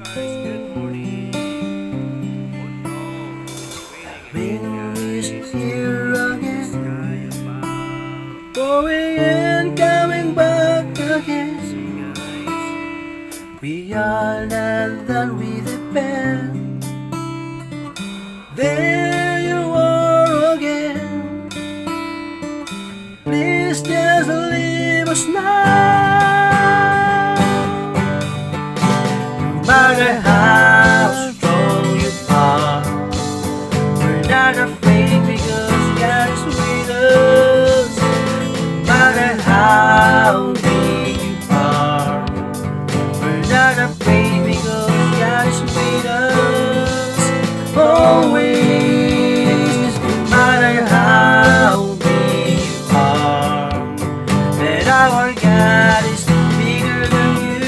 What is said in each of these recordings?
guys, good morning. Oh no, it's raining Rain again, is guys. here again, Sky above. going and coming back again. See guys, We are not done with the pen. There you are again. Please just leave us now. No matter how strong you are, we're not afraid because God is with us. No matter how big you are, we're not afraid because God is with us. Always, no matter how big you are, that our God is bigger than you.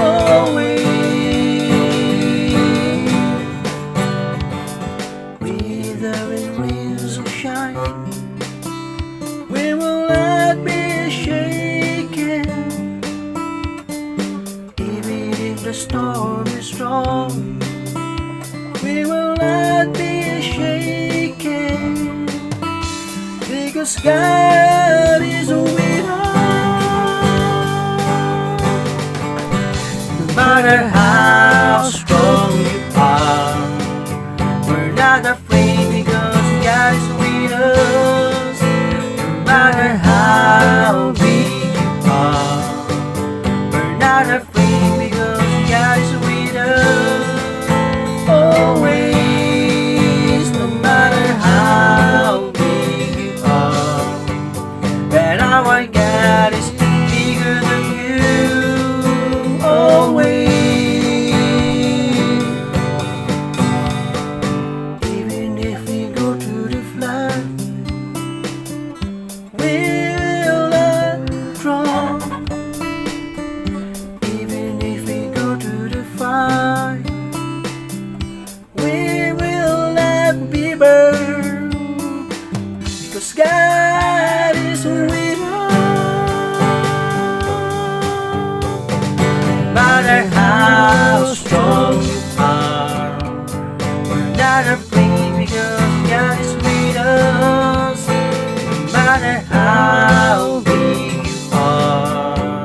Always, whether it rains or shine, we will not be shaken. Even if the storm is strong, we will not be shaken, because God is with us. No matter how strong you are, we're not afraid because God is with us. No matter how big you are, we're not afraid because God is with us. Always, no matter how big you are, that our God is bigger than you. Always, even if we go through the flood, we will not drown. Even if we go through the fire, we will not be burned, because God is with us. No matter how strong you are, we're not afraid because God is with us. No matter how big you are,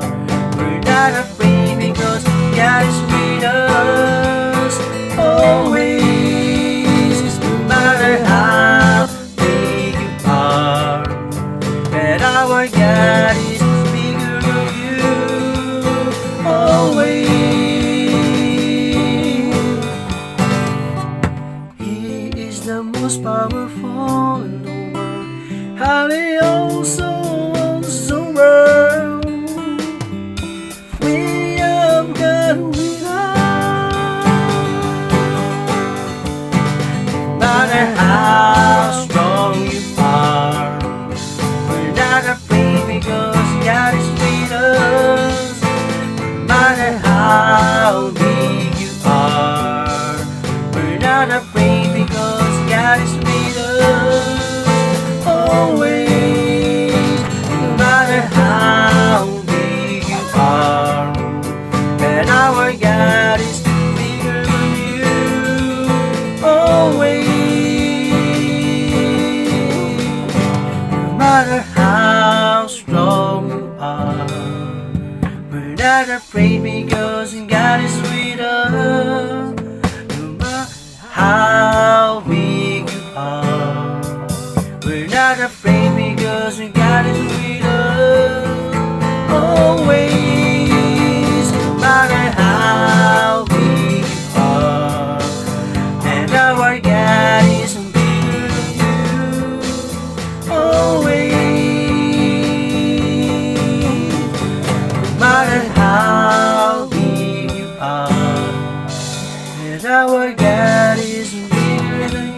we're not afraid because God is with us. Always, no matter how big you are, that our God is bigger than you. Always, He is the most powerful in the world, and He also owns the world. We have God with us. No matter how strong you are, we're not afraid because God is with us. No matter how big you are, we're not afraid because God is with us. Always, no matter how big you are, and our God is bigger than you. Always, no matter how strong you are, we're not afraid because God is with us. No matter how big you are, we're not afraid because God is with us. Always, no matter how big you are, and our God is bigger than you. Always, no matter how big you are, and our God is bigger than you.